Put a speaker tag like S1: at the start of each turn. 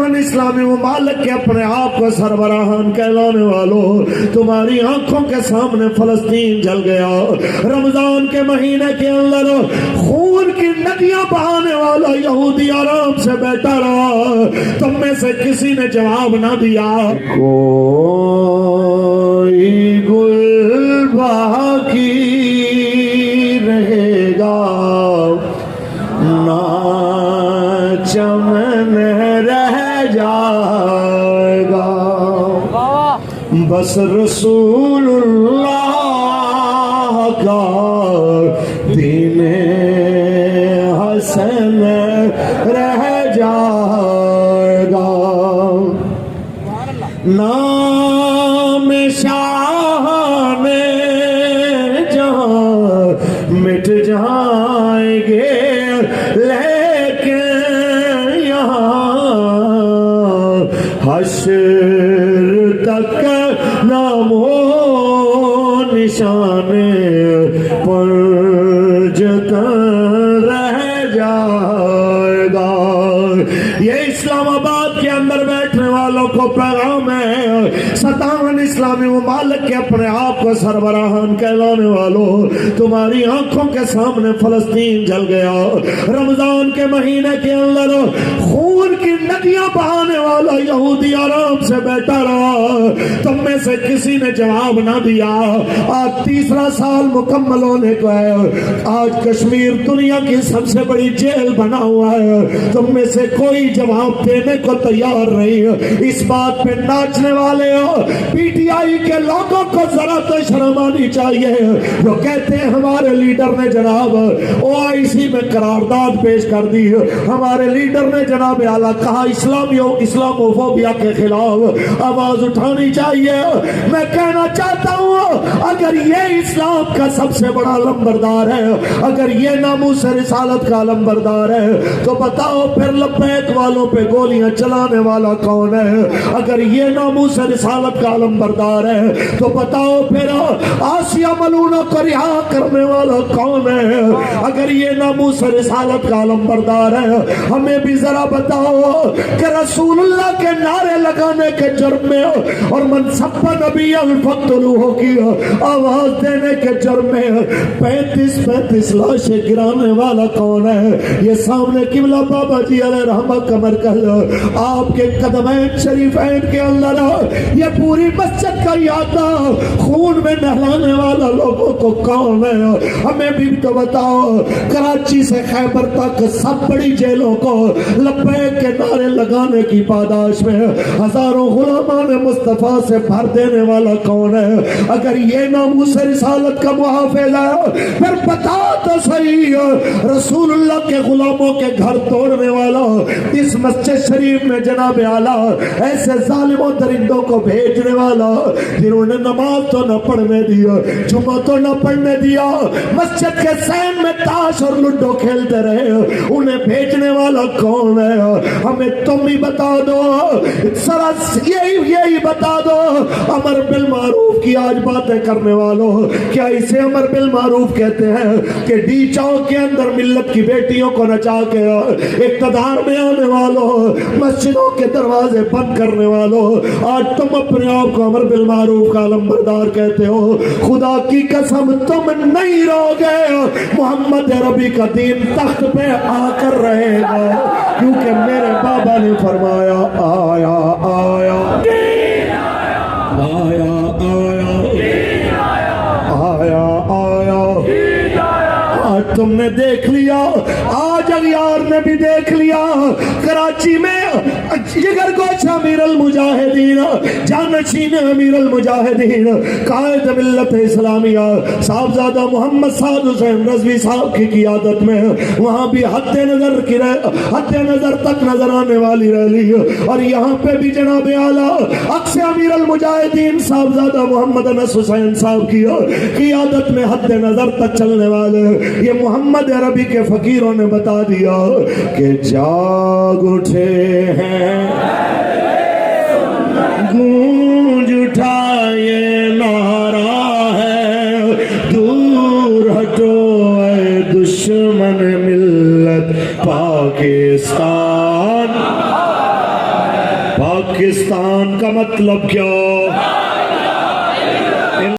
S1: ستاون اسلامی ممالک کے اپنے آپ کو سربراہان کہلانے والوں، تمہاری آنکھوں کے سامنے فلسطین جل گیا۔ رمضان کے مہینے کے اندر خون کی ندیاں بہانے والا یہودی آرام سے بیٹھا رہا، تم میں سے کسی نے جواب نہ دیا۔ کوئی گل باقی رہے گا نہ چمن رہ جائے گا، بس رسول اللہ کا دین حسن رہ جائے گا، نام شاہ نے جہاں مٹ جائیں گے، لیکن یہاں حشر تک نام و نشان پر جتن رہ جائے گا۔ یہ اسلام آباد کے اندر بیٹھنے والوں کو پیغام ہے، 57 اسلامی ممالک کے اپنے آپ کو سربراہان کہلانے والوں، تمہاری آنکھوں کے سامنے فلسطین جل گیا۔ رمضان کے مہینے کے اندر خون کی ندیاں بہانے والا یہودی آرام سے بیٹھا رہا، تم میں سے کسی نے جواب نہ دیا۔ آج تیسرا سال مکمل ہونے کو ہے، آج کشمیر دنیا کی سب سے بڑی جیل بنا ہوا ہے، تم میں سے کوئی جواب دینے کو تیار نہیں۔ اس بات پہ ناچنے والے ہو، پی ٹی آئی کے لوگوں کو ذرا تو شرم آنی چاہیے، جو کہتے ہیں ہمارے لیڈر نے جناب OIC میں قرارداد پیش کر دی، ہمارے لیڈر نے جناب اعلیٰ کہا اسلاموفوبیا کے خلاف آواز اٹھانی چاہیے۔ میں کہنا چاہتا ہوں اگر یہ اسلام کا سب سے بڑا لمبردار ہے، اگر یہ ناموس رسالت کا لمبردار ہے، تو بتاؤ پھر لبیک والوں پہ گولیاں چلانے والا کون ہے؟ اگر یہ ناموس رسالت کا لمبردار ہے تو بتاؤ پھر آسیہ ملونہ کو رہا کرنے والا کون ہے؟ اگر یہ ناموس رسالت کا لمبردار ہے، ہمیں بھی ذرا بتاؤ کہ رسول اللہ کے نعرے لگانے کے جرم میں اور منصب نبی الفتلوہ کی آواز دینے کے جرم میں 35 لاشیں گرانے والا کون ہے؟ یہ سامنے قبلہ بابا جی علیہ رحمہ کا مرکز، آپ کے قدمین شریفین کے اندر یہ پوری مسجد کا احاطہ خون میں نہلانے والا لوگوں کو کون ہے؟ ہمیں بھی تو بتاؤ۔ کراچی سے خیبر تک سب بڑی جیلوں کو لبیک کے نعرے لگانے کی پاداش میں ہزاروں غلامان مصطفیٰ سے بھر دینے والا کون ہے؟ اگر یہ ناموس رسالت کا محافظ ہے پھر بتا تو صحیح، رسول اللہ کے غلاموں کے گھر توڑنے والا اس مسجد شریف میں جناب اعلیٰ ایسے ظالم و درندوں کو بھیجنے والا، جنہوں نے نماز تو نہ پڑھنے دیا، جمعہ تو نہ پڑھنے دیا، مسجد کے سین میں تاش اور لڈو کھیلتے رہے، انہیں بھیجنے والا کون ہے؟ ہمیں تم بھی بتا دو، ذرا یہی بتا دو۔ امر بالمعروف کی آج باتیں کرنے والوں، کیا اسے امر بالمعروف کہتے ہیں کہ ڈی چوک کے اندر ملت کی بیٹیوں کو نچا کے اقتدار میں آنے والوں، مسجدوں کے دروازے بند کرنے والوں، آج تم اپنے آپ کو امر بالمعروف کا علمبردار کہتے ہو؟ خدا کی قسم تم نہیں رہو گے، محمد عربی کا دین تخت پہ آ کر رہے گا، کیونکہ میرے بابا نے فرمایا آیا آیا آیا آیا آیا آیا۔ آج تم نے دیکھ لیا، آج اغیار نے بھی دیکھ لیا، کراچی میں جگر گوشہ امیر المجاہدین، جانشین امیر المجاہدین، قائد ملت اسلامیہ صاحبزادہ محمد سعد حسین رضوی صاحب کی قیادت میں وہاں بھی حد نظر تک نظر آنے والی ریلی، اور یہاں پہ بھی جناب اعلیٰ عکس امیر المجاہدین صاحبزادہ محمد انس حسین صاحب کی قیادت میں حد نظر تک چلنے والے یہ محمد عربی کے فقیروں نے بتا دیا کہ جاگ اٹھے ہیں، گونج اٹھا یہ نعرہ ہے، دور ہٹو اے دشمن ملت پاکستان، پاکستان کا مطلب کیا؟